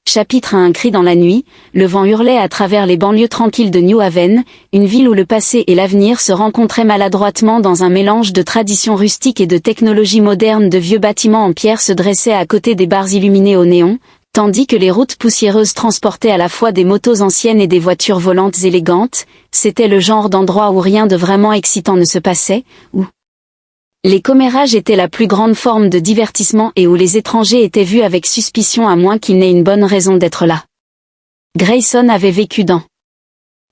Chapitre à un cri dans la nuit, le vent hurlait à travers les banlieues tranquilles de New Haven, une ville où le passé et l'avenir se rencontraient maladroitement dans un mélange de traditions rustiques et de technologies modernes. De vieux bâtiments en pierre se dressaient à côté des bars illuminés au néon, tandis que les routes poussiéreuses transportaient à la fois des motos anciennes et des voitures volantes élégantes. C'était le genre d'endroit où rien de vraiment excitant ne se passait, où les commérages étaient la plus grande forme de divertissement et où les étrangers étaient vus avec suspicion à moins qu'ils n'aient une bonne raison d'être là. Grayson avait vécu dans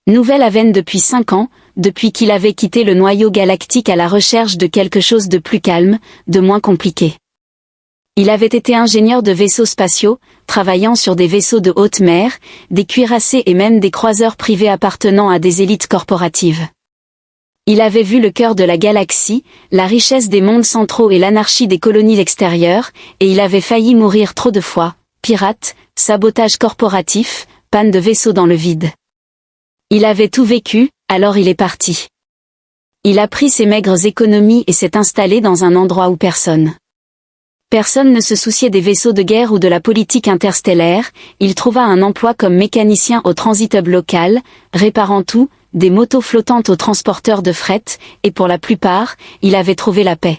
Nouvelle Haven depuis 5 ans, depuis qu'il avait quitté le noyau galactique à la recherche de quelque chose de plus calme, de moins compliqué. Il avait été ingénieur de vaisseaux spatiaux, travaillant sur des vaisseaux de haute mer, des cuirassés et même des croiseurs privés appartenant à des élites corporatives. Il avait vu le cœur de la galaxie, la richesse des mondes centraux et l'anarchie des colonies extérieures, et il avait failli mourir trop de fois, pirates, sabotage corporatif, panne de vaisseau dans le vide. Il avait tout vécu, alors il est parti. Il a pris ses maigres économies et s'est installé dans un endroit où personne ne se souciait des vaisseaux de guerre ou de la politique interstellaire. Il trouva un emploi comme mécanicien au Transit Hub local, réparant tout, des motos flottantes aux transporteurs de fret, et pour la plupart, il avait trouvé la paix.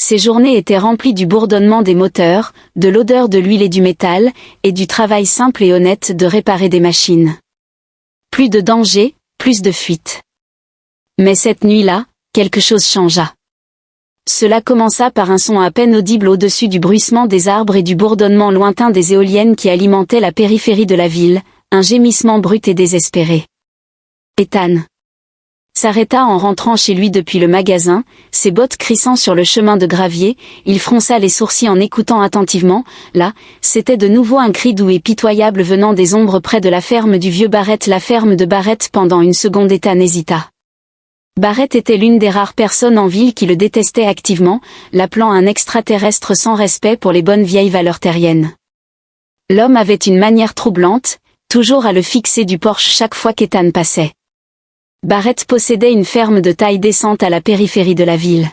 Ses journées étaient remplies du bourdonnement des moteurs, de l'odeur de l'huile et du métal, et du travail simple et honnête de réparer des machines. Plus de danger, plus de fuite. Mais cette nuit-là, quelque chose changea. Cela commença par un son à peine audible au-dessus du bruissement des arbres et du bourdonnement lointain des éoliennes qui alimentaient la périphérie de la ville, un gémissement brut et désespéré. Ethan s'arrêta en rentrant chez lui depuis le magasin, ses bottes crissant sur le chemin de gravier. Il fronça les sourcils en écoutant attentivement. Là, c'était de nouveau un cri doux et pitoyable venant des ombres près de la ferme du vieux Barrett. La ferme de Barrett. Pendant une seconde Ethan hésita. Barrett était l'une des rares personnes en ville qui le détestait activement, l'appelant un extraterrestre sans respect pour les bonnes vieilles valeurs terriennes. L'homme avait une manière troublante, toujours à le fixer du porche chaque fois qu'Ethan passait. Barrett possédait une ferme de taille décente à la périphérie de la ville.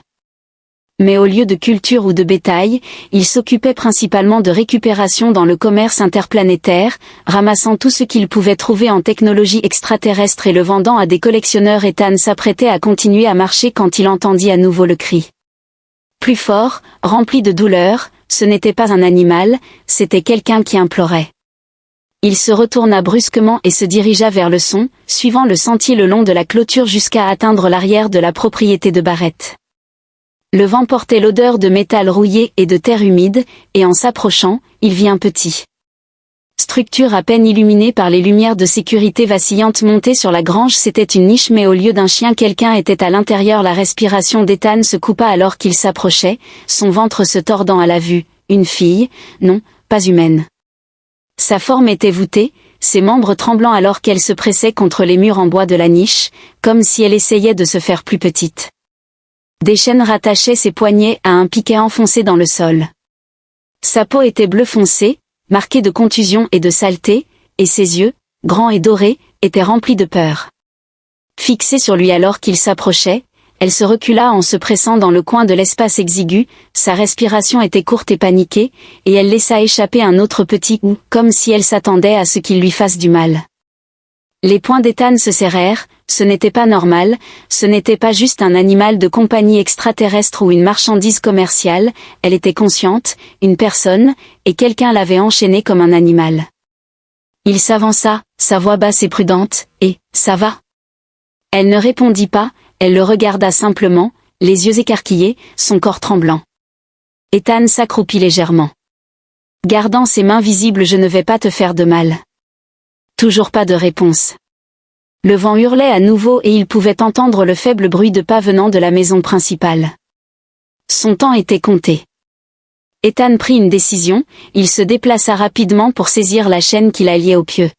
Mais au lieu de culture ou de bétail, il s'occupait principalement de récupération dans le commerce interplanétaire, ramassant tout ce qu'il pouvait trouver en technologie extraterrestre et le vendant à des collectionneurs. Ethan s'apprêtait à continuer à marcher quand il entendit à nouveau le cri. Plus fort, rempli de douleur, ce n'était pas un animal, c'était quelqu'un qui implorait. Il se retourna brusquement et se dirigea vers le son, suivant le sentier le long de la clôture jusqu'à atteindre l'arrière de la propriété de Barrett. Le vent portait l'odeur de métal rouillé et de terre humide, et en s'approchant, il vit un petit structure à peine illuminée par les lumières de sécurité vacillantes montées sur la grange. C'était une niche, mais au lieu d'un chien, quelqu'un était à l'intérieur. La respiration d'Ethan se coupa alors qu'il s'approchait, son ventre se tordant à la vue. Une fille, non, pas humaine. Sa forme était voûtée, ses membres tremblant alors qu'elle se pressait contre les murs en bois de la niche, comme si elle essayait de se faire plus petite. Des chaînes rattachaient ses poignets à un piquet enfoncé dans le sol. Sa peau était bleu foncé, marquée de contusions et de saleté, et ses yeux, grands et dorés, étaient remplis de peur. Fixée sur lui alors qu'il s'approchait, elle se recula en se pressant dans le coin de l'espace exigu. Sa respiration était courte et paniquée, et elle laissa échapper un autre petit « ou », comme si elle s'attendait à ce qu'il lui fasse du mal. Les poings d'Ethan se serrèrent. Ce n'était pas normal, ce n'était pas juste un animal de compagnie extraterrestre ou une marchandise commerciale, elle était consciente, une personne, et quelqu'un l'avait enchaînée comme un animal. Il s'avança, sa voix basse et prudente, « Et, ça va ?» Elle ne répondit pas, elle le regarda simplement, les yeux écarquillés, son corps tremblant. Ethan s'accroupit légèrement. Gardant ses mains visibles « Je ne vais pas te faire de mal. » Toujours pas de réponse. Le vent hurlait à nouveau et il pouvait entendre le faible bruit de pas venant de la maison principale. Son temps était compté. Ethan prit une décision, il se déplaça rapidement pour saisir la chaîne qui la liait au pieu.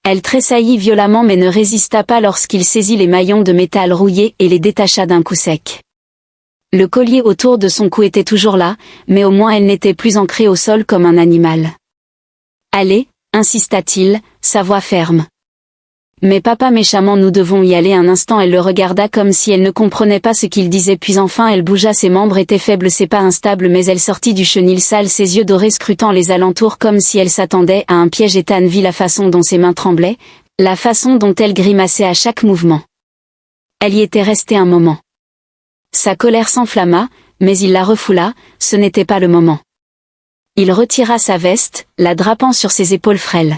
Elle tressaillit violemment mais ne résista pas lorsqu'il saisit les maillons de métal rouillé et les détacha d'un coup sec. Le collier autour de son cou était toujours là, mais au moins elle n'était plus ancrée au sol comme un animal. « Allez », insista-t-il, sa voix ferme. Mais papa méchamment nous devons y aller un instant. Elle le regarda comme si elle ne comprenait pas ce qu'il disait puis enfin elle bougea, ses membres étaient faibles, ses pas instables mais elle sortit du chenil sale, ses yeux dorés scrutant les alentours comme si elle s'attendait à un piège. Ethan vit la façon dont ses mains tremblaient, la façon dont elle grimaçait à chaque mouvement. Elle y était restée un moment. Sa colère s'enflamma, mais il la refoula, ce n'était pas le moment. Il retira sa veste, la drapant sur ses épaules frêles.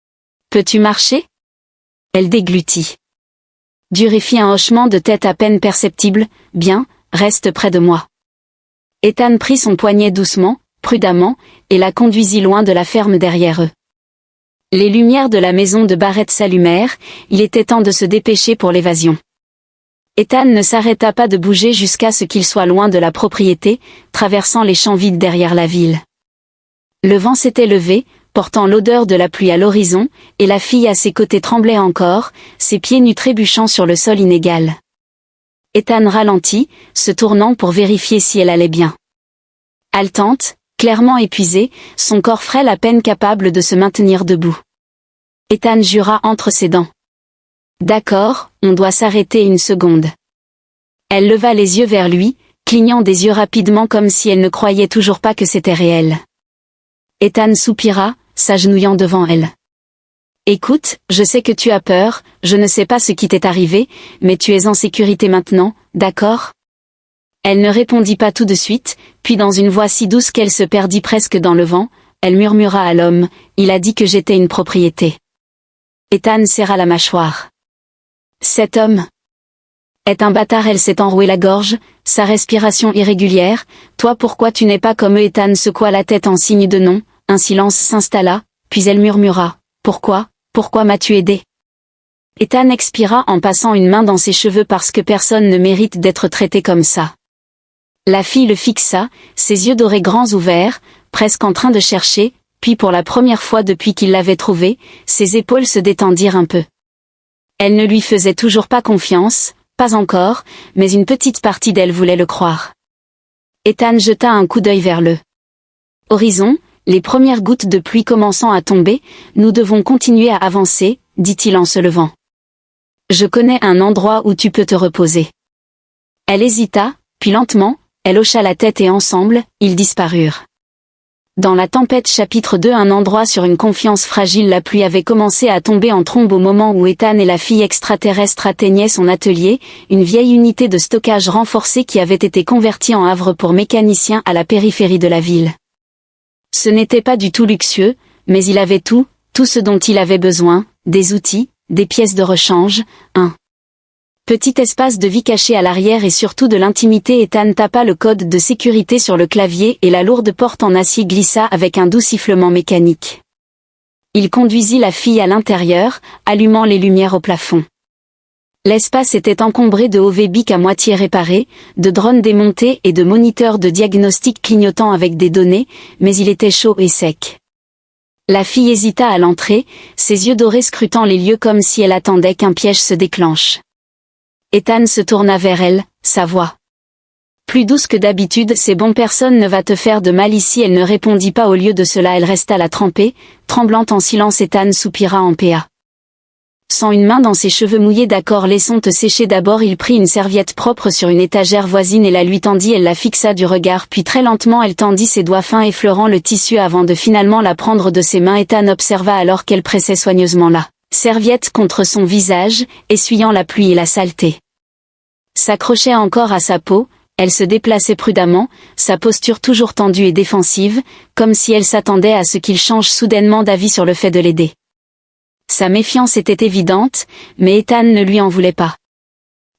« Peux-tu marcher ?» Elle déglutit. Dury fit un hochement de tête à peine perceptible. « Bien, reste près de moi. » Ethan prit son poignet doucement, prudemment, et la conduisit loin de la ferme derrière eux. Les lumières de la maison de Barrett s'allumèrent, il était temps de se dépêcher pour l'évasion. Ethan ne s'arrêta pas de bouger jusqu'à ce qu'il soit loin de la propriété, traversant les champs vides derrière la ville. Le vent s'était levé, portant l'odeur de la pluie à l'horizon, et la fille à ses côtés tremblait encore, ses pieds nus trébuchant sur le sol inégal. Ethan ralentit, se tournant pour vérifier si elle allait bien. Haletante, clairement épuisée, son corps frêle à peine capable de se maintenir debout. Ethan jura entre ses dents. « D'accord, on doit s'arrêter une seconde. » Elle leva les yeux vers lui, clignant des yeux rapidement comme si elle ne croyait toujours pas que c'était réel. Ethan soupira, s'agenouillant devant elle. « Écoute, je sais que tu as peur, je ne sais pas ce qui t'est arrivé, mais tu es en sécurité maintenant, d'accord ?» Elle ne répondit pas tout de suite, puis dans une voix si douce qu'elle se perdit presque dans le vent, elle murmura à l'homme, « Il a dit que j'étais une propriété. » Ethan serra la mâchoire. « Cet homme est un bâtard. » Elle s'est enrouée la gorge, sa respiration irrégulière. « Toi pourquoi tu n'es pas comme eux ?» Ethan secoua la tête en signe de non, un silence s'installa, puis elle murmura, « Pourquoi m'as-tu aidé ?» Ethan expira en passant une main dans ses cheveux parce que personne ne mérite d'être traité comme ça. La fille le fixa, ses yeux dorés grands ouverts, presque en train de chercher, puis pour la première fois depuis qu'il l'avait trouvée, ses épaules se détendirent un peu. Elle ne lui faisait toujours pas confiance, pas encore, mais une petite partie d'elle voulait le croire. Ethan jeta un coup d'œil vers le horizon, les premières gouttes de pluie commençant à tomber. « Nous devons continuer à avancer, » dit-il en se levant. « Je connais un endroit où tu peux te reposer. » Elle hésita, puis lentement, elle hocha la tête et ensemble, ils disparurent. Dans la tempête chapitre 2. Un endroit sur une confiance fragile. La pluie avait commencé à tomber en trombe au moment où Ethan et la fille extraterrestre atteignaient son atelier, une vieille unité de stockage renforcée qui avait été convertie en havre pour mécaniciens à la périphérie de la ville. Ce n'était pas du tout luxueux, mais il avait tout ce dont il avait besoin, des outils, des pièces de rechange, un petit espace de vie caché à l'arrière et surtout de l'intimité. Ethan tapa le code de sécurité sur le clavier et la lourde porte en acier glissa avec un doux sifflement mécanique. Il conduisit la fille à l'intérieur, allumant les lumières au plafond. L'espace était encombré de OV BIC à moitié réparés, de drones démontés et de moniteurs de diagnostic clignotant avec des données, mais il était chaud et sec. La fille hésita à l'entrée, ses yeux dorés scrutant les lieux comme si elle attendait qu'un piège se déclenche. Ethan se tourna vers elle, sa voix plus douce que d'habitude. « C'est bon, personne ne va te faire de mal ici. » Elle ne répondit pas. Au lieu de cela elle resta la tremper, tremblante en silence. Ethan soupira en PA. Sans une main dans ses cheveux mouillés. « D'accord, laissons te sécher d'abord. » Il prit une serviette propre sur une étagère voisine et la lui tendit. Elle la fixa du regard puis très lentement elle tendit ses doigts fins effleurant le tissu avant de finalement la prendre de ses mains. Ethan observa alors qu'elle pressait soigneusement la serviette contre son visage, essuyant la pluie et la saleté. S'accrochait encore à sa peau, elle se déplaçait prudemment, sa posture toujours tendue et défensive, comme si elle s'attendait à ce qu'il change soudainement d'avis sur le fait de l'aider. Sa méfiance était évidente, mais Ethan ne lui en voulait pas.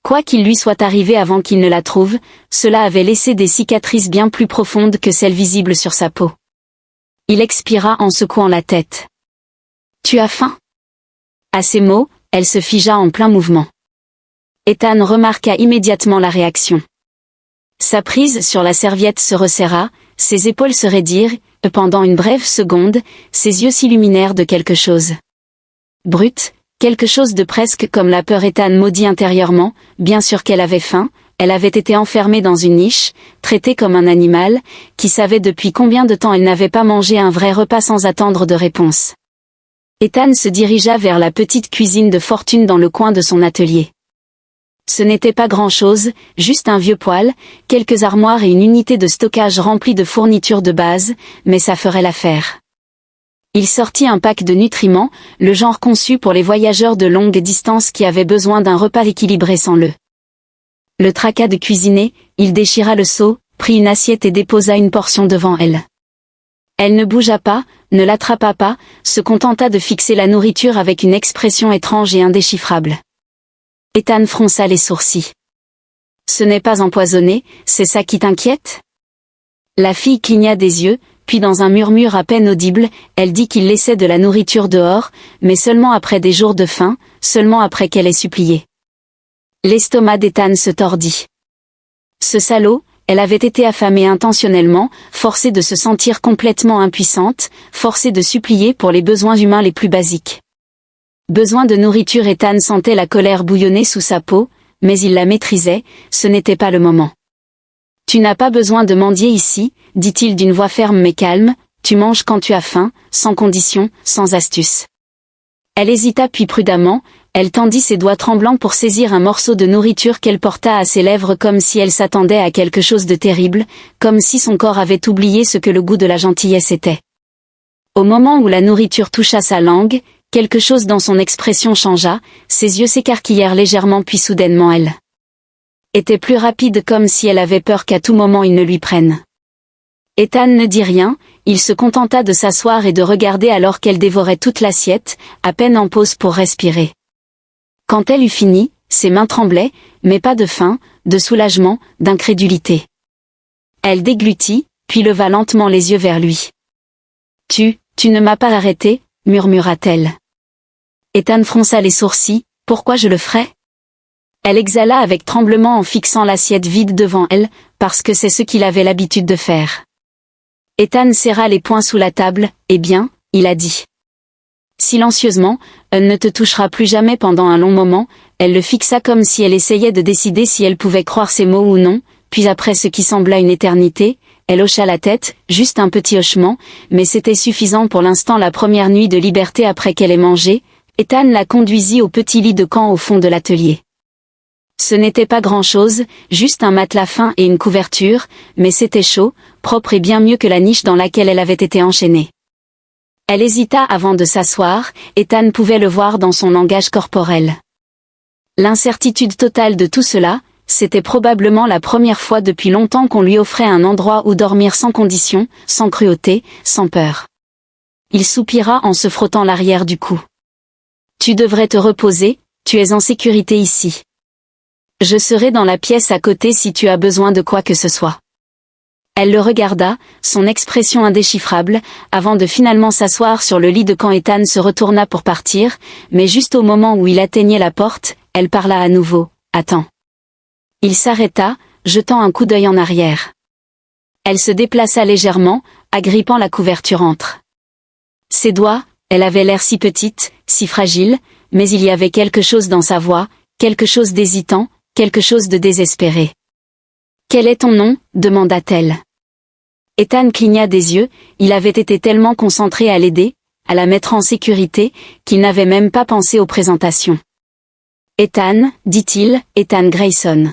Quoi qu'il lui soit arrivé avant qu'il ne la trouve, cela avait laissé des cicatrices bien plus profondes que celles visibles sur sa peau. Il expira en secouant la tête. « Tu as faim ?» À ces mots, elle se figea en plein mouvement. Ethan remarqua immédiatement la réaction. Sa prise sur la serviette se resserra, ses épaules se raidirent, et pendant une brève seconde, ses yeux s'illuminèrent de quelque chose. Brut, quelque chose de presque comme la peur. Ethan maudit intérieurement, bien sûr qu'elle avait faim, elle avait été enfermée dans une niche, traitée comme un animal, qui savait depuis combien de temps elle n'avait pas mangé un vrai repas sans attendre de réponse. Ethan se dirigea vers la petite cuisine de fortune dans le coin de son atelier. Ce n'était pas grand-chose, juste un vieux poêle, quelques armoires et une unité de stockage remplie de fournitures de base, mais ça ferait l'affaire. Il sortit un pack de nutriments, le genre conçu pour les voyageurs de longue distance qui avaient besoin d'un repas équilibré sans le tracas de cuisiner. Il déchira le seau, prit une assiette et déposa une portion devant elle. Elle ne bougea pas, ne l'attrapa pas, se contenta de fixer la nourriture avec une expression étrange et indéchiffrable. Ethan fronça les sourcils. Ce n'est pas empoisonné, c'est ça qui t'inquiète? La fille cligna des yeux, puis dans un murmure à peine audible, elle dit qu'il laissait de la nourriture dehors, mais seulement après des jours de faim, seulement après qu'elle ait supplié. L'estomac d'Ethan se tordit. Ce salaud, elle avait été affamée intentionnellement, forcée de se sentir complètement impuissante, forcée de supplier pour les besoins humains les plus basiques. Besoin de nourriture. Ethan sentait la colère bouillonner sous sa peau, mais il la maîtrisait, ce n'était pas le moment. Tu n'as pas besoin de mendier ici, dit-il d'une voix ferme mais calme, tu manges quand tu as faim, sans condition, sans astuce. Elle hésita puis prudemment, elle tendit ses doigts tremblants pour saisir un morceau de nourriture qu'elle porta à ses lèvres comme si elle s'attendait à quelque chose de terrible, comme si son corps avait oublié ce que le goût de la gentillesse était. Au moment où la nourriture toucha sa langue, quelque chose dans son expression changea, ses yeux s'écarquillèrent légèrement puis soudainement elle était plus rapide comme si elle avait peur qu'à tout moment il ne lui prenne. Ethan ne dit rien, il se contenta de s'asseoir et de regarder alors qu'elle dévorait toute l'assiette, à peine en pause pour respirer. Quand elle eut fini, ses mains tremblaient, mais pas de faim, de soulagement, d'incrédulité. Elle déglutit, puis leva lentement les yeux vers lui. Tu ne m'as pas arrêté, murmura-t-elle. Ethan fronça les sourcils, pourquoi je le ferais? Elle exhala avec tremblement en fixant l'assiette vide devant elle, parce que c'est ce qu'il avait l'habitude de faire. Ethan serra les poings sous la table, eh bien, il a dit. Silencieusement, elle ne te touchera plus jamais pendant un long moment, elle le fixa comme si elle essayait de décider si elle pouvait croire ses mots ou non, puis après ce qui sembla une éternité, elle hocha la tête, juste un petit hochement, mais c'était suffisant pour l'instant. La première nuit de liberté après qu'elle ait mangé, Ethan la conduisit au petit lit de camp au fond de l'atelier. Ce n'était pas grand-chose, juste un matelas fin et une couverture, mais c'était chaud, propre et bien mieux que la niche dans laquelle elle avait été enchaînée. Elle hésita avant de s'asseoir, Ethan pouvait le voir dans son langage corporel. L'incertitude totale de tout cela, c'était probablement la première fois depuis longtemps qu'on lui offrait un endroit où dormir sans condition, sans cruauté, sans peur. Il soupira en se frottant l'arrière du cou. Tu devrais te reposer, tu es en sécurité ici. Je serai dans la pièce à côté si tu as besoin de quoi que ce soit. Elle le regarda, son expression indéchiffrable, avant de finalement s'asseoir sur le lit de camp. Ethan se retourna pour partir, mais juste au moment où il atteignait la porte, elle parla à nouveau, « Attends ». Il s'arrêta, jetant un coup d'œil en arrière. Elle se déplaça légèrement, agrippant la couverture entre ses doigts. Elle avait l'air si petite, si fragile, mais il y avait quelque chose dans sa voix, quelque chose d'hésitant, quelque chose de désespéré. « Quel est ton nom ?» demanda-t-elle. Ethan cligna des yeux, il avait été tellement concentré à l'aider, à la mettre en sécurité, qu'il n'avait même pas pensé aux présentations. « Ethan, dit-il, Ethan Grayson. »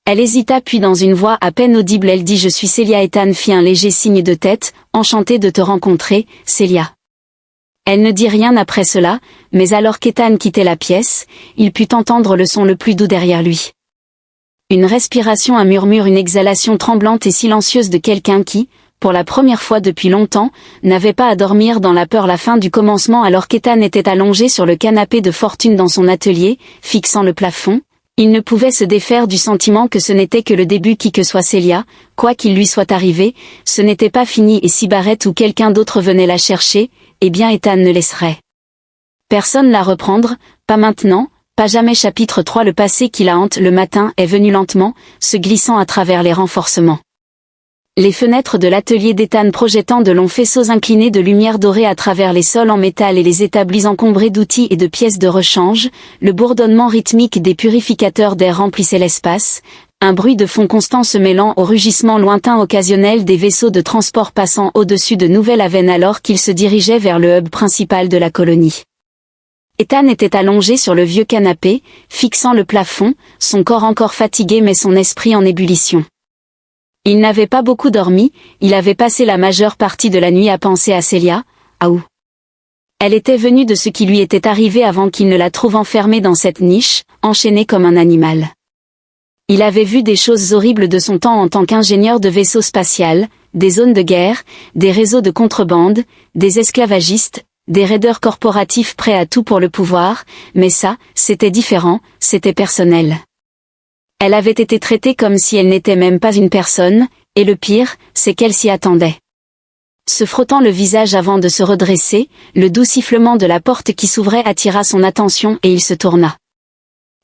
Elle hésita puis dans une voix à peine audible elle dit « Je suis Celia ». Ethan fit un léger signe de tête, « Enchanté de te rencontrer, Celia. » Elle ne dit rien après cela, mais alors qu'Ethan quittait la pièce, il put entendre le son le plus doux derrière lui. Une respiration, un murmure, une exhalation tremblante et silencieuse de quelqu'un qui, pour la première fois depuis longtemps, n'avait pas à dormir dans la peur. La fin du commencement alors qu'Ethan était allongé sur le canapé de fortune dans son atelier, fixant le plafond, il ne pouvait se défaire du sentiment que ce n'était que le début. Qui que soit Celia, quoi qu'il lui soit arrivé, ce n'était pas fini et si Barrett ou quelqu'un d'autre venait la chercher, eh bien Ethan ne laisserait personne la reprendre, pas maintenant, pas jamais. Chapitre 3. Le passé qui la hante. Le matin est venu lentement, se glissant à travers les renforcements. Les fenêtres de l'atelier d'Ethan projetant de longs faisceaux inclinés de lumière dorée à travers les sols en métal et les établis encombrés d'outils et de pièces de rechange, le bourdonnement rythmique des purificateurs d'air remplissait l'espace, Un bruit de fond constant se mêlant au rugissement lointain occasionnel des vaisseaux de transport passant au-dessus de Nouvelle-Haven alors qu'il se dirigeait vers le hub principal de la colonie. Ethan était allongé sur le vieux canapé, fixant le plafond, son corps encore fatigué mais son esprit en ébullition. Il n'avait pas beaucoup dormi, il avait passé la majeure partie de la nuit à penser à Celia, où elle était venue de ce qui lui était arrivé avant qu'il ne la trouve enfermée dans cette niche, enchaînée comme un animal. Il avait vu des choses horribles de son temps en tant qu'ingénieur de vaisseau spatial, des zones de guerre, des réseaux de contrebande, des esclavagistes, des raideurs corporatifs prêts à tout pour le pouvoir, mais ça, c'était différent, c'était personnel. Elle avait été traitée comme si elle n'était même pas une personne, et le pire, c'est qu'elle s'y attendait. Se frottant le visage avant de se redresser, le doux sifflement de la porte qui s'ouvrait attira son attention et il se tourna.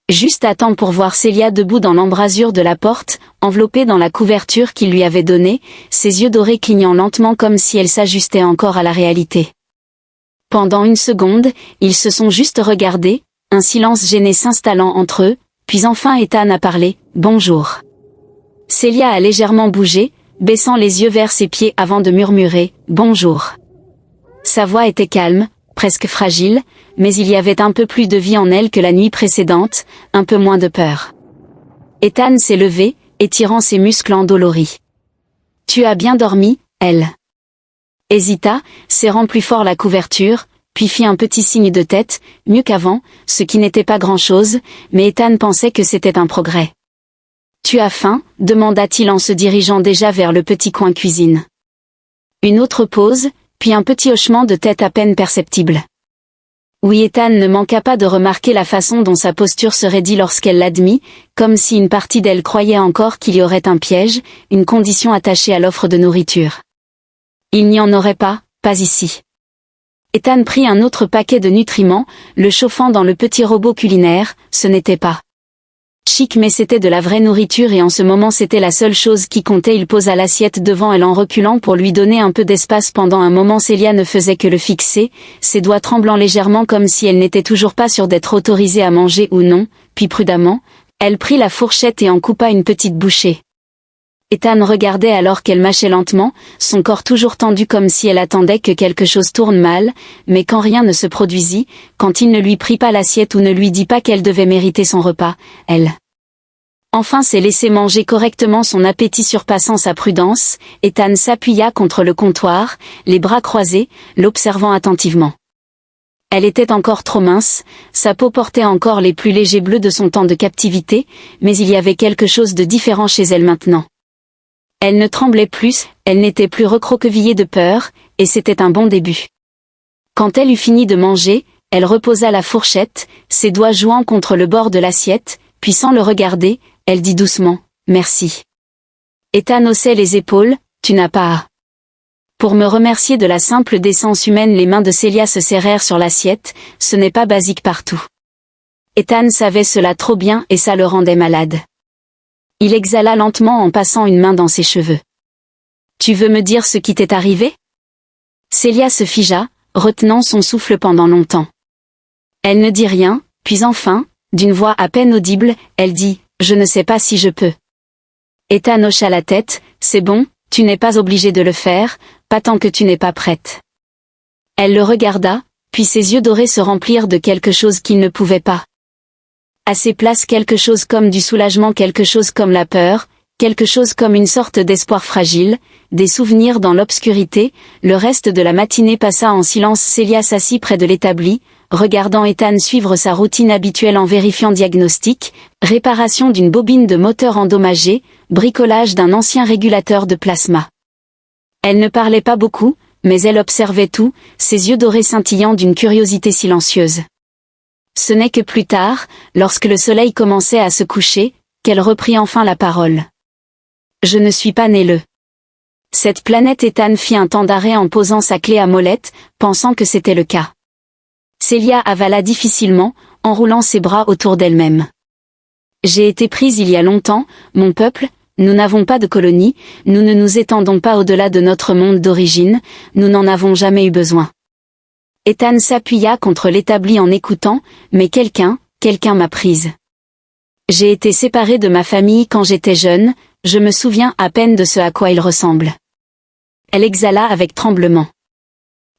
Juste à temps pour voir Celia debout dans l'embrasure de la porte, enveloppée dans la couverture qu'il lui avait donnée, ses yeux dorés clignant lentement comme si elle s'ajustait encore à la réalité. Pendant une seconde, ils se sont juste regardés, un silence gêné s'installant entre eux, puis enfin Ethan a parlé, « Bonjour ». Celia a légèrement bougé, baissant les yeux vers ses pieds avant de murmurer, « Bonjour ». Sa voix était calme, presque fragile, mais il y avait un peu plus de vie en elle que la nuit précédente, un peu moins de peur. Ethan s'est levé, étirant ses muscles endoloris. « Tu as bien dormi, elle ?» Hésita, serrant plus fort la couverture, puis fit un petit signe de tête, mieux qu'avant, ce qui n'était pas grand-chose, mais Ethan pensait que c'était un progrès. « Tu as faim ?» demanda-t-il en se dirigeant déjà vers le petit coin cuisine. Une autre pause, puis un petit hochement de tête à peine perceptible. Oui, Ethan ne manqua pas de remarquer la façon dont sa posture se raidit lorsqu'elle l'admit, comme si une partie d'elle croyait encore qu'il y aurait un piège, une condition attachée à l'offre de nourriture. Il n'y en aurait pas ici. Ethan prit un autre paquet de nutriments, le chauffant dans le petit robot culinaire, ce n'était pas chic mais c'était de la vraie nourriture et en ce moment c'était la seule chose qui comptait. Il posa l'assiette devant elle en reculant pour lui donner un peu d'espace. Pendant un moment Celia ne faisait que le fixer, ses doigts tremblant légèrement comme si elle n'était toujours pas sûre d'être autorisée à manger ou non, puis prudemment, elle prit la fourchette et en coupa une petite bouchée. Ethan regardait alors qu'elle mâchait lentement, son corps toujours tendu comme si elle attendait que quelque chose tourne mal, mais quand rien ne se produisit, quand il ne lui prit pas l'assiette ou ne lui dit pas qu'elle devait mériter son repas, elle enfin s'est laissé manger correctement, son appétit surpassant sa prudence. Ethan s'appuya contre le comptoir, les bras croisés, l'observant attentivement. Elle était encore trop mince, sa peau portait encore les plus légers bleus de son temps de captivité, mais il y avait quelque chose de différent chez elle maintenant. Elle ne tremblait plus, elle n'était plus recroquevillée de peur, et c'était un bon début. Quand elle eut fini de manger, elle reposa la fourchette, ses doigts jouant contre le bord de l'assiette, puis sans le regarder, elle dit doucement, « Merci ». Ethan haussait les épaules, « Tu n'as pas à ». Pour me remercier de la simple décence humaine, les mains de Celia se serrèrent sur l'assiette, ce n'est pas basique partout. Ethan savait cela trop bien et ça le rendait malade. Il exhala lentement en passant une main dans ses cheveux. « Tu veux me dire ce qui t'est arrivé ?» Celia se figea, retenant son souffle pendant longtemps. Elle ne dit rien, puis enfin, d'une voix à peine audible, elle dit « Je ne sais pas si je peux. » Ethan hocha la tête, « C'est bon, tu n'es pas obligée de le faire, pas tant que tu n'es pas prête. » Elle le regarda, puis ses yeux dorés se remplirent de quelque chose qu'il ne pouvait pas. À ses places quelque chose comme du soulagement, quelque chose comme la peur, quelque chose comme une sorte d'espoir fragile, des souvenirs dans l'obscurité. Le reste de la matinée passa en silence. Celia s'assit près de l'établi, regardant Ethan suivre sa routine habituelle en vérifiant diagnostic, réparation d'une bobine de moteur endommagée, bricolage d'un ancien régulateur de plasma. Elle ne parlait pas beaucoup, mais elle observait tout, ses yeux dorés scintillant d'une curiosité silencieuse. Ce n'est que plus tard, lorsque le soleil commençait à se coucher, qu'elle reprit enfin la parole. « Je ne suis pas née le. » Cette planète. Ethan fit un temps d'arrêt en posant sa clé à molette, pensant que c'était le cas. Celia avala difficilement, enroulant ses bras autour d'elle-même. « J'ai été prise il y a longtemps, mon peuple, nous n'avons pas de colonie, nous ne nous étendons pas au-delà de notre monde d'origine, nous n'en avons jamais eu besoin. » Ethan s'appuya contre l'établi en écoutant, « Mais quelqu'un m'a prise. J'ai été séparée de ma famille quand j'étais jeune, je me souviens à peine de ce à quoi il ressemble. Elle exhala avec tremblement.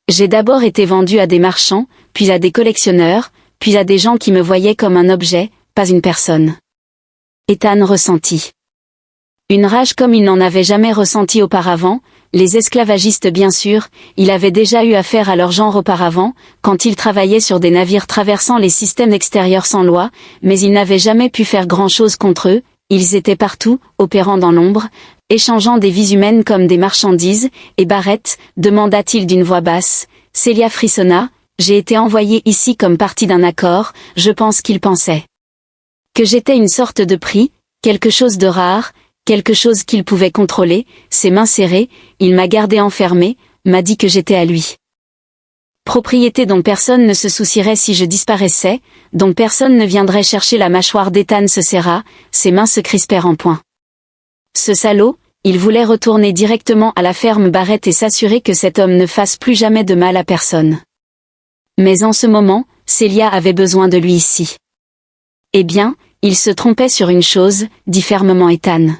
J'ai d'abord été vendue à des marchands, puis à des collectionneurs, puis à des gens qui me voyaient comme un objet, pas une personne. Ethan ressentit une rage comme il n'en avait jamais ressenti auparavant. Les esclavagistes bien sûr, il avait déjà eu affaire à leur genre auparavant, quand il travaillait sur des navires traversant les systèmes extérieurs sans loi, mais il n'avait jamais pu faire grand-chose contre eux, ils étaient partout, opérant dans l'ombre, échangeant des vies humaines comme des marchandises, et Barrett, demanda-t-il d'une voix basse. Celia frissonna, j'ai été envoyé ici comme partie d'un accord, je pense qu'il pensait que j'étais une sorte de prix, quelque chose de rare, quelque chose qu'il pouvait contrôler, ses mains serrées, il m'a gardé enfermé, m'a dit que j'étais à lui. Propriété dont personne ne se soucierait si je disparaissais, dont personne ne viendrait chercher. La mâchoire d'Ethan se serra, ses mains se crispèrent en poing. Ce salaud, il voulait retourner directement à la ferme Barrett et s'assurer que cet homme ne fasse plus jamais de mal à personne. Mais en ce moment, Celia avait besoin de lui ici. Eh bien, il se trompait sur une chose, dit fermement Ethan.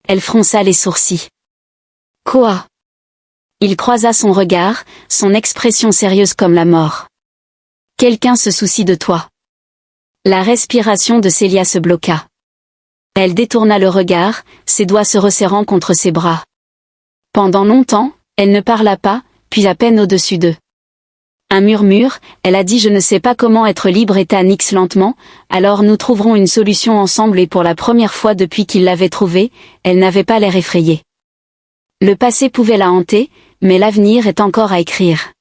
Elle fronça les sourcils. Quoi? Il croisa son regard, son expression sérieuse comme la mort. Quelqu'un se soucie de toi. La respiration de Celia se bloqua. Elle détourna le regard, ses doigts se resserrant contre ses bras. Pendant longtemps, elle ne parla pas, puis à peine au-dessus d'eux. Un murmure, elle a dit je ne sais pas comment être libre. Ethan X lentement, alors nous trouverons une solution ensemble et pour la première fois depuis qu'il l'avait trouvée, elle n'avait pas l'air effrayée. Le passé pouvait la hanter, mais l'avenir est encore à écrire.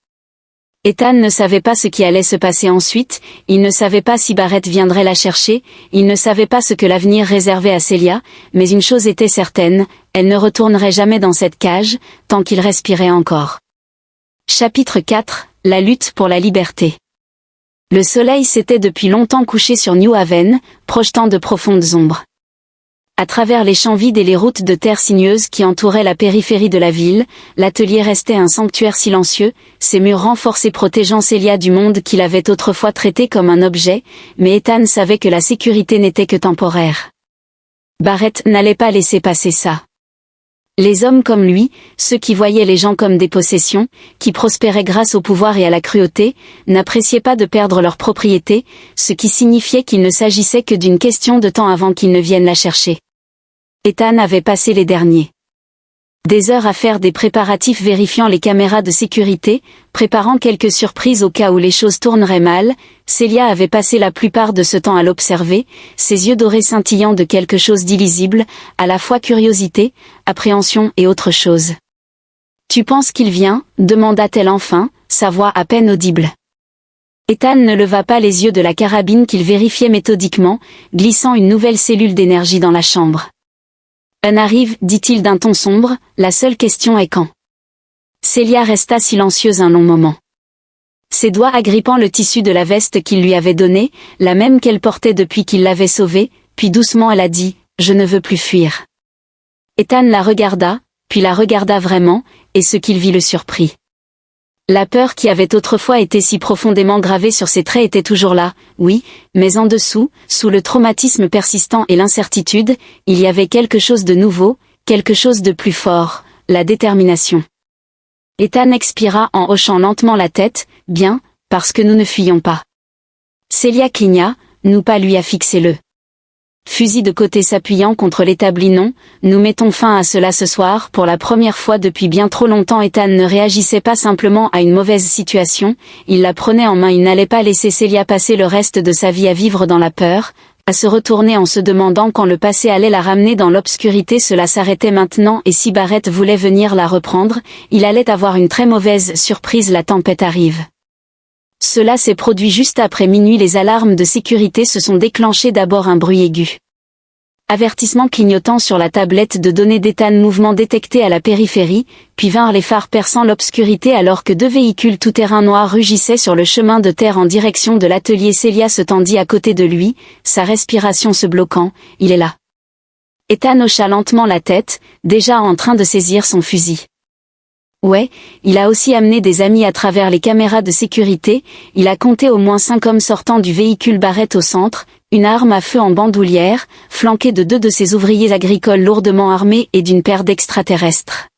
Ethan ne savait pas ce qui allait se passer ensuite, il ne savait pas si Barrett viendrait la chercher, il ne savait pas ce que l'avenir réservait à Celia, mais une chose était certaine, elle ne retournerait jamais dans cette cage, tant qu'il respirait encore. Chapitre 4, la lutte pour la liberté. Le soleil s'était depuis longtemps couché sur New Haven, projetant de profondes ombres. À travers les champs vides et les routes de terre sinueuses qui entouraient la périphérie de la ville, l'atelier restait un sanctuaire silencieux, ses murs renforcés protégeant Celia du monde qu'il avait autrefois traité comme un objet, mais Ethan savait que la sécurité n'était que temporaire. Barrett n'allait pas laisser passer ça. Les hommes comme lui, ceux qui voyaient les gens comme des possessions, qui prospéraient grâce au pouvoir et à la cruauté, n'appréciaient pas de perdre leur propriété, ce qui signifiait qu'il ne s'agissait que d'une question de temps avant qu'ils ne viennent la chercher. Ethan avait passé les derniers des heures à faire des préparatifs vérifiant les caméras de sécurité, préparant quelques surprises au cas où les choses tourneraient mal. Celia avait passé la plupart de ce temps à l'observer, ses yeux dorés scintillant de quelque chose d'illisible, à la fois curiosité, appréhension et autre chose. « Tu penses qu'il vient ?» demanda-t-elle enfin, sa voix à peine audible. Ethan ne leva pas les yeux de la carabine qu'il vérifiait méthodiquement, glissant une nouvelle cellule d'énergie dans la chambre. On arrive, dit-il d'un ton sombre, la seule question est quand. Celia resta silencieuse un long moment. Ses doigts agrippant le tissu de la veste qu'il lui avait donnée, la même qu'elle portait depuis qu'il l'avait sauvée, puis doucement elle a dit, « Je ne veux plus fuir. » Ethan la regarda, puis la regarda vraiment, et ce qu'il vit le surprit. La peur qui avait autrefois été si profondément gravée sur ses traits était toujours là, oui, mais en dessous, sous le traumatisme persistant et l'incertitude, il y avait quelque chose de nouveau, quelque chose de plus fort, la détermination. Ethan expira en hochant lentement la tête, bien, parce que nous ne fuyons pas. Celia cligna, nous pas lui a fixé le fusil de côté s'appuyant contre l'établi. Non, nous mettons fin à cela ce soir. Pour la première fois depuis bien trop longtemps, Ethan ne réagissait pas simplement à une mauvaise situation, il la prenait en main. Il n'allait pas laisser Celia passer le reste de sa vie à vivre dans la peur, à se retourner en se demandant quand le passé allait la ramener dans l'obscurité. Cela s'arrêtait maintenant et si Barrett voulait venir la reprendre, il allait avoir une très mauvaise surprise. La tempête arrive. Cela s'est produit juste après minuit. Les alarmes de sécurité se sont déclenchées. D'abord un bruit aigu. Avertissement clignotant sur la tablette de données d'Ethan. Mouvement détecté à la périphérie, puis vinrent les phares perçant l'obscurité alors que deux véhicules tout-terrain noirs rugissaient sur le chemin de terre en direction de l'atelier. Celia se tendit à côté de lui, sa respiration se bloquant. Il est là. Ethan hocha lentement la tête, déjà en train de saisir son fusil. Ouais, il a aussi amené des amis à travers les caméras de sécurité, il a compté au moins 5 hommes sortant du véhicule Barrett au centre, une arme à feu en bandoulière, flanquée de 2 de ses ouvriers agricoles lourdement armés et d'une paire d'extraterrestres.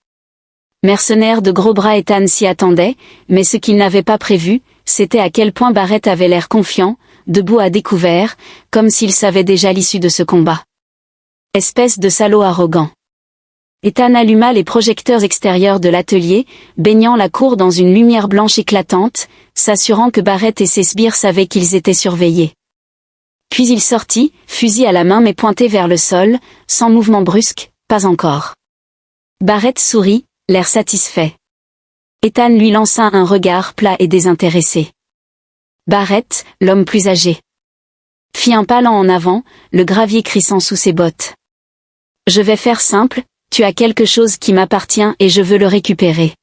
Mercenaire de gros bras, Ethan s'y attendait, mais ce qu'il n'avait pas prévu, c'était à quel point Barrett avait l'air confiant, debout à découvert, comme s'il savait déjà l'issue de ce combat. Espèce de salaud arrogant. Ethan alluma les projecteurs extérieurs de l'atelier, baignant la cour dans une lumière blanche éclatante, s'assurant que Barrett et ses sbires savaient qu'ils étaient surveillés. Puis il sortit, fusil à la main mais pointé vers le sol, sans mouvement brusque, pas encore. Barrett sourit, l'air satisfait. Ethan lui lança un regard plat et désintéressé. Barrett, l'homme plus âgé, fit un pas lent en avant, le gravier crissant sous ses bottes. Je vais faire simple, tu as quelque chose qui m'appartient et je veux le récupérer.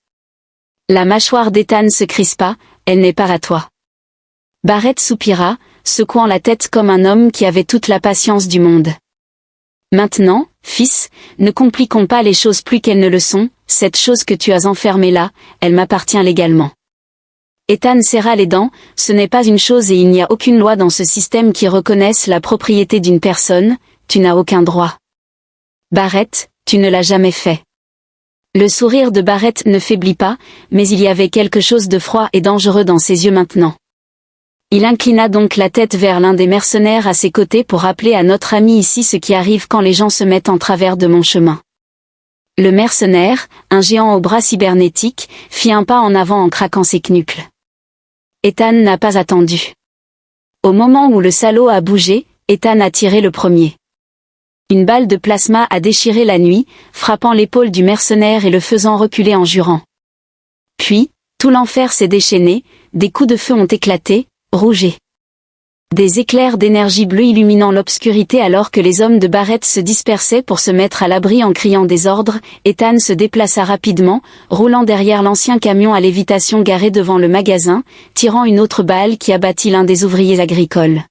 La mâchoire d'Ethan se crispa, elle n'est pas à toi. Barrett soupira, secouant la tête comme un homme qui avait toute la patience du monde. Maintenant, fils, ne compliquons pas les choses plus qu'elles ne le sont, cette chose que tu as enfermée là, elle m'appartient légalement. Ethan serra les dents, ce n'est pas une chose et il n'y a aucune loi dans ce système qui reconnaisse la propriété d'une personne, tu n'as aucun droit. Barrett, tu ne l'as jamais fait. Le sourire de Barrett ne faiblit pas, mais il y avait quelque chose de froid et dangereux dans ses yeux maintenant. Il inclina donc la tête vers l'un des mercenaires à ses côtés pour rappeler à notre ami ici ce qui arrive quand les gens se mettent en travers de mon chemin. Le mercenaire, un géant aux bras cybernétiques, fit un pas en avant en craquant ses knuckles. Ethan n'a pas attendu. Au moment où le salaud a bougé, Ethan a tiré le premier. Une balle de plasma a déchiré la nuit, frappant l'épaule du mercenaire et le faisant reculer en jurant. Puis, tout l'enfer s'est déchaîné, des coups de feu ont éclaté, rougés. Des éclairs d'énergie bleue illuminant l'obscurité alors que les hommes de Barrett se dispersaient pour se mettre à l'abri en criant des ordres, Ethan se déplaça rapidement, roulant derrière l'ancien camion à lévitation garé devant le magasin, tirant une autre balle qui abattit l'un des ouvriers agricoles.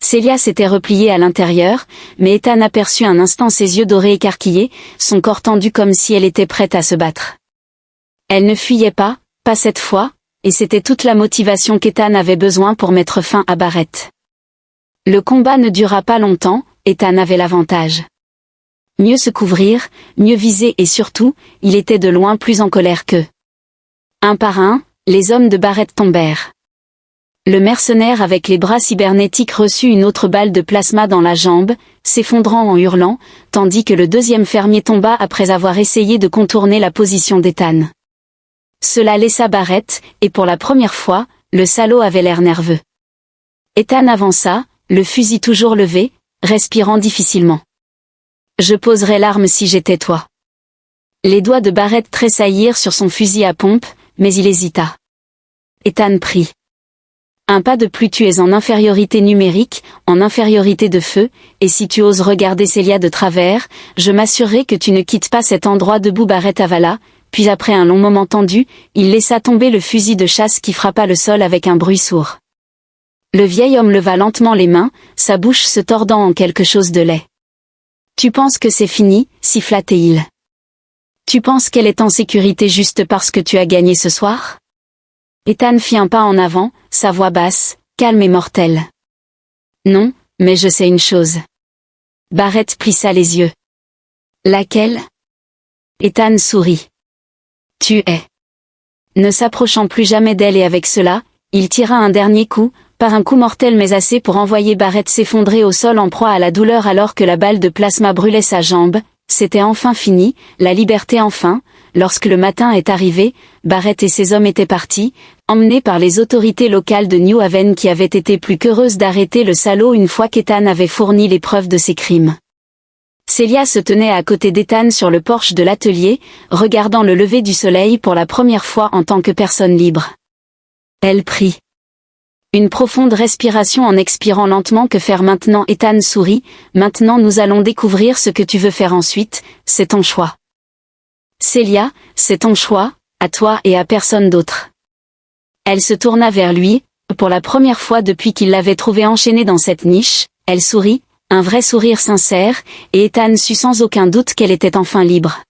Celia s'était repliée à l'intérieur, mais Ethan aperçut un instant ses yeux dorés écarquillés, son corps tendu comme si elle était prête à se battre. Elle ne fuyait pas cette fois, et c'était toute la motivation qu'Ethan avait besoin pour mettre fin à Barrett. Le combat ne dura pas longtemps, Ethan avait l'avantage. Mieux se couvrir, mieux viser et surtout, il était de loin plus en colère qu'eux. Un par un, les hommes de Barrett tombèrent. Le mercenaire avec les bras cybernétiques reçut une autre balle de plasma dans la jambe, s'effondrant en hurlant, tandis que le deuxième fermier tomba après avoir essayé de contourner la position d'Ethan. Cela laissa Barrett, et pour la première fois, le salaud avait l'air nerveux. Ethan avança, le fusil toujours levé, respirant difficilement. Je poserais l'arme si j'étais toi. Les doigts de Barrett tressaillirent sur son fusil à pompe, mais il hésita. Ethan prit. Un pas de plus, tu es en infériorité numérique, en infériorité de feu, et si tu oses regarder Celia de travers, je m'assurerai que tu ne quittes pas cet endroit debout. Barrett avala, puis après un long moment tendu, il laissa tomber le fusil de chasse qui frappa le sol avec un bruit sourd. Le vieil homme leva lentement les mains, sa bouche se tordant en quelque chose de laid. Tu penses que c'est fini, siffla-t-il. Tu penses qu'elle est en sécurité juste parce que tu as gagné ce soir? Ethan fit un pas en avant, sa voix basse, calme et mortelle. Non, mais je sais une chose. Barrett plissa les yeux. Laquelle? Ethan sourit. Tu es. Ne s'approchant plus jamais d'elle et avec cela, il tira un dernier coup, pas un coup mortel mais assez pour envoyer Barrett s'effondrer au sol en proie à la douleur alors que la balle de plasma brûlait sa jambe. C'était enfin fini, la liberté enfin. Lorsque le matin est arrivé, Barrett et ses hommes étaient partis, emmenés par les autorités locales de New Haven qui avaient été plus qu'heureuses d'arrêter le salaud une fois qu'Ethan avait fourni les preuves de ses crimes. Celia se tenait à côté d'Ethan sur le porche de l'atelier, regardant le lever du soleil pour la première fois en tant que personne libre. Elle prit une profonde respiration en expirant lentement. Que faire maintenant? Ethan sourit. Maintenant nous allons découvrir ce que tu veux faire ensuite, c'est ton choix. Celia, c'est ton choix, à toi et à personne d'autre. Elle se tourna vers lui, pour la première fois depuis qu'il l'avait trouvée enchaînée dans cette niche, elle sourit, un vrai sourire sincère, et Ethan sut sans aucun doute qu'elle était enfin libre.